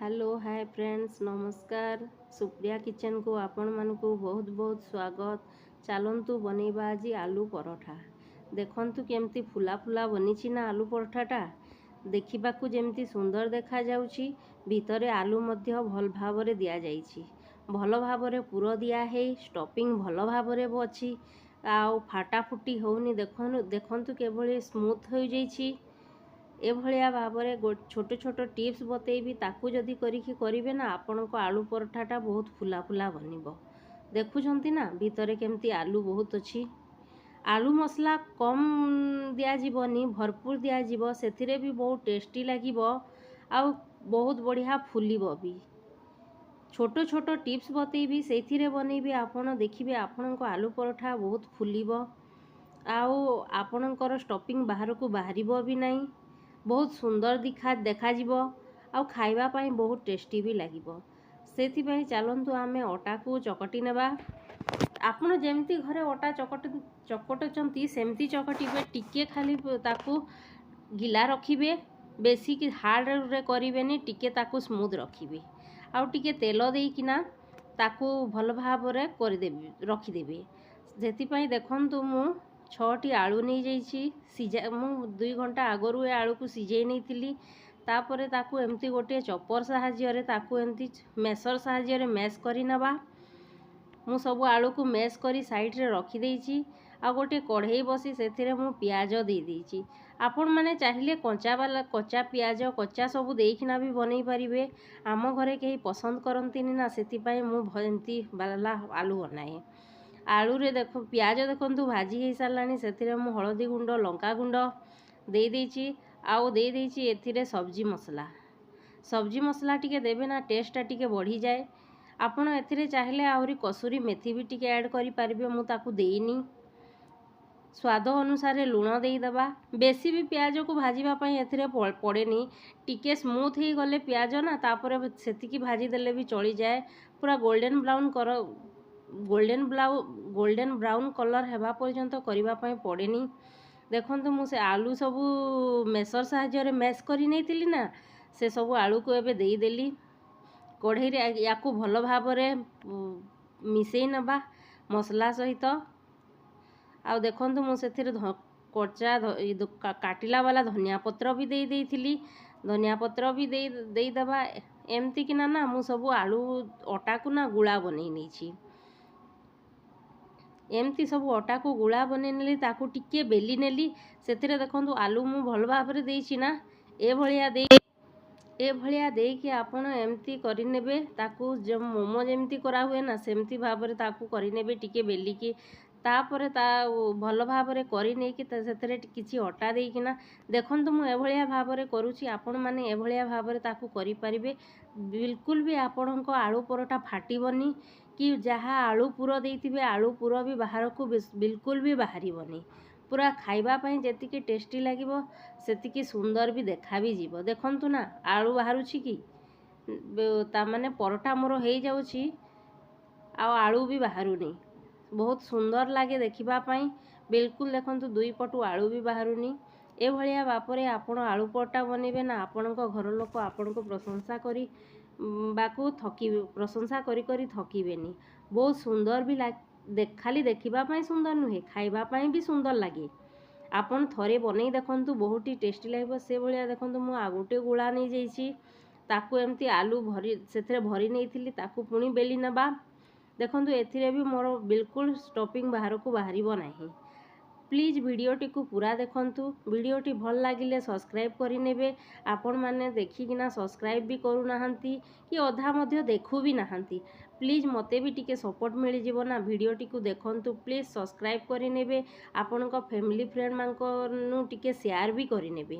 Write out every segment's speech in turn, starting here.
Hello hi friends नमस्कार। Supriya kitchen को आपण मानकु बहुत बहुत स्वागत। चलतु बनैबा आज आलू परोठा। देखंतु केमती फुला फुला बनीची ना आलू परोठाटा। देखिबाकू जेमती सुंदर देखा जाउची, भितरे आलू मध्य भल भाबरे दिया जाइची। भल भाबरे पुरो दिया है, स्टफिंग भल भाबरे अछि। आउ फाटा फुटी होउनी। देखंतु केभली स्मूथ हो जाइची। एभलिया भाबरे छोट छोट टिप्स बतेइबी, ताकू जदि करिके ना आपनको आलू परोठाटा बहुत फुला फुला बनिबो। देखुछंती ना भितरे केमती आलू बहुत अछि। आलू मसला कम दिया जीवनी, भरपूर दिया जीवो, सेथिरे भी बहुत टेस्टी लागिबो। आउ बहुत बढ़िया फुलिबो भी। छोट छोट टिप्स बतेइबी, सेथिरे बनेइबी, आपण देखिबे आपनको आलू परोठा बहुत फुलिबो। आउ आपणकर स्टफिंग बाहरକୁ बाहरिबो भी नहीं। बहुत सुंदर देखा जीवो। आउ खाइबा पाई बहुत टेस्टी भी लागिबो। सेथिपाई चलंतु आमे अटा को चकटी नेबा। आपण जेमती घरे अटा चकटुचंती सेमती चकटिबे। टिके खाली ताकू गिला रखिबे, बेसी कि हार्ड रे करिवेनी, टिके ताकू स्मूथ रखिबे। आउ टिके तेल देइकिना ताकू भल भाबरे करदेबे, रखिदेबे। सेथिपाई देखंतु मु 6टी आलू नहीं जाइछि। मु 2 घंटा आगरू ए आलू को सिझेई नहीं। तापरे ताकू एमती गोटे चपर साहाଯ୍ୟରେ ताकू एमती मेसर साहाଯ୍ୟରେ मैश करि नबा। मु सब आलू को मैश करी साइड रे रखी देइछि। आ गोटे कढ़ई बसी सेथिरे मु प्याज दे देइछि। आपण माने चाहिले कच्चा प्याज कच्चा सब देइखिना भी बनेई परिबे। आम घरे केही पसंद करंतिनी ना, सेथिपाई मु एमती बाला आलू बनाए। आलू रे देखो प्याज देखंतु भाजी हे सारलानी। सेथिरे मु हळदी गुंड लंका गुंड दे देइछि। आउ दे देइछि एथिरे सब्जी मसला टिके देबे ना, टेस्टटा टिके बढ़ी जाए। आपण एथिरे चाहिले आहुरी कसूरी मेथी भी टिके ऐड करि पारिबे। मु ताकू देइनी। स्वाद अनुसार लूण देई दबा। बेसी भी प्याज को भाजीबा पई एथिरे पड़ेनी। टिके स्मूथ ही गले प्याज ना, तापरे सेतिकी भाजी देले भी चली जाए। पूरा गोल्डन ब्राउन कलर हेबा पर्यंत करिबा पई पड़ेनी। देखंतु मु से आलू सबू मेसर साहाଯ୍ୟରେ मैश करि नेइतिली ना, से सबू आलू को एबे देई देली। कढ़ई रे याकू भल भाबरे मिसेई नबा मसला सहित। आउ देखंतु मु सेथिरे कच्चा काटिला वाला धनिया पत्र भी देई देइथिली। धनिया पत्र भी देई दबा। एमती कि ना मु सबू आलू अटा को ना गुळा बनेई नेछि। एमती सब अटा को गुळा बने नेली, ताकू टिके बेली नेली। सेथिरे देखंतु आलू मु भल भाबरे देइछि ना, ए भलिया देइकि आपण एमती करि नेबे। ताकू जो मोमो जेमती करा हुए ना, सेमती भाबरे ताकू करि नेबे टिके बेलिकी। तापरे ता भल भाबरे करि नेकी सेथिरे किछि अटा देइकिना देखंतु मु ए भलिया भाबरे करूछि। आपण माने ए भलिया भाबरे ताकू करि परिबे। बिल्कुल भी आपणको आलू परोठा फाटिबनी, कि जहाँ आलू पुर देइथिबे आलू पुर भी बाहर को बिल्कुल भी बाहरिबनी। पूरा खाइबा पई जेतिकी टेस्टी लागिबो, सेतिकी सुंदर भी देखा भी जीवो। देखंतु ना आलू बाहरुछि कि ता माने परोठा मोर हेई जाउछि। आ आलू भी बाहरुनी। बहुत सुंदर लागे देखिबा पई। बिल्कुल देखंतु दुई पटु आलू भी बाहरुनी। ए भलिया बापरे आपण आलू परोठा बनेबे ना, आपणको घर लोक आपणको प्रशंसा करी प्रशंसा करी करी थकीबेनी। बहुत सुंदर भी खाली देखिबा पई सुंदर नुहे, खाइबा पई भी सुंदर लागे। आपण थरे बनेई देखंतु बहुत ही टेस्टी लागिबो। से भलिया देखंतु मु आ गोटे गुळा नै जाइछि। ताकू एमती आलू भरी सेथिरे भरी नेइथिली, ताकू पुणी बेली नबा। देखंतु एथिरे भी मोर बिल्कुल स्टफिंग बाहर को बाहरिबो नाही। प्लीज वीडियोटी को पूरा देखंतु। वीडियोटी भल लागिले सब्सक्राइब करि नेबे। आपण माने देखिकिना सब्सक्राइब भी करू नाहंती, कि अधा मध्य देखु भी नाहंती। प्लीज मते भी टिके सपोर्ट मिली जीवो ना। वीडियोटी को देखंतु, प्लीज सब्सक्राइब करि नेबे। आपणको फैमिली फ्रेंड मानको नु टिके शेयर भी करि नेबे।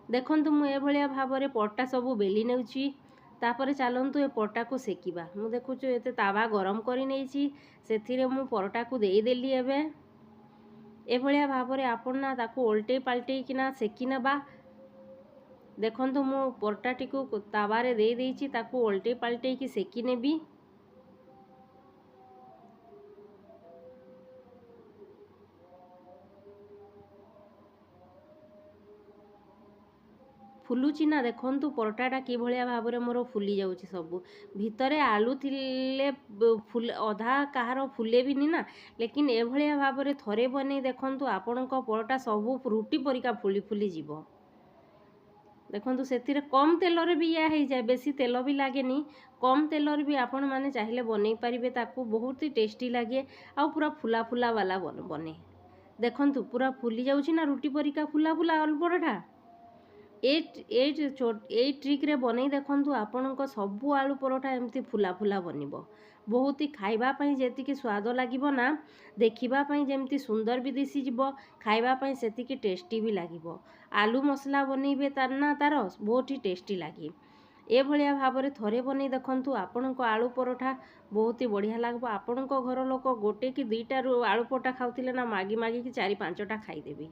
देखंतु मु ए भलिया भाबरे परोठा सबू बेली नेउछि। तापरे चलंतु ए परोठा को सेकिबा। मु देखुछु एते तावा गरम करि नेइछि। सेथिरे मु परोठा को देई देली। एबे ए भलिया भाबरे आपण ना ताकू ओल्टे पाल्टे किना सेकी नबा। देखंतु मु परोठाटी को तावारे देई देइछि, ताकू ओल्टे पाल्टे कि सेकी नेबी। ଫୁଲୁଛି ନା ଦେଖନ୍ତୁ ପରଟାଟା କିଭଳିଆ ଭାବରେ ମୋର ଫୁଲି ଯାଉଛି ସବୁ। ଭିତରେ ଆଳୁ ଥିଲେ ଅଧା କାହାର ଫୁଲେବିନି ନା, ଲେକିନ୍ ଏଭଳିଆ ଭାବରେ ଥରେ ବନେଇ ଦେଖନ୍ତୁ ଆପଣଙ୍କ ପରଟା ସବୁ ରୁଟି ପରିକା ଫୁଲି ଫୁଲି ଯିବ। ଦେଖନ୍ତୁ ସେଥିରେ କମ୍ ତେଲରେ ବି ଇଆ ହେଇଯାଏ, ବେଶୀ ତେଲ ବି ଲାଗେନି। କମ୍ ତେଲରେ ବି ଆପଣମାନେ ଚାହିଁଲେ ବନେଇ ପାରିବେ ତାକୁ, ବହୁତ ହି ଟେଷ୍ଟି ଲାଗେ ଆଉ ପୁରା ଫୁଲା ଫୁଲା ବାଲା ବନେ। ଦେଖନ୍ତୁ ପୁରା ଫୁଲି ଯାଉଛି ନା ରୁଟି ପରିକା ଫୁଲା ଫୁଲା ଆଳୁ ପରଟା। ଏଇ ଟ୍ରିକ୍ରେ ବନେଇ ଦେଖନ୍ତୁ, ଆପଣଙ୍କ ସବୁ ଆଳୁ ପରଟା ଏମିତି ଫୁଲା ଫୁଲା ବନିବ। ବହୁତ ହି ଖାଇବା ପାଇଁ ଯେତିକି ସ୍ୱାଦ ଲାଗିବ ନା, ଦେଖିବା ପାଇଁ ଯେମିତି ସୁନ୍ଦର ବି ଦିଶିଯିବ, ଖାଇବା ପାଇଁ ସେତିକି ଟେଷ୍ଟି ବି ଲାଗିବ। ଆଳୁ ମସଲା ବନେଇବେ ତାର ବହୁତ ହି ଟେଷ୍ଟି ଲାଗେ। ଏଭଳିଆ ଭାବରେ ଥରେ ବନେଇ ଦେଖନ୍ତୁ, ଆପଣଙ୍କ ଆଳୁ ପରଠା ବହୁତ ହି ବଢ଼ିଆ ଲାଗିବ। ଆପଣଙ୍କ ଘର ଲୋକ ଗୋଟେ କି ଦୁଇଟାରୁ ଆଳୁ ପରଠା ଖାଉଥିଲେ ନା, ମାଗିକି 4-5ଟା ଖାଇଦେବେ।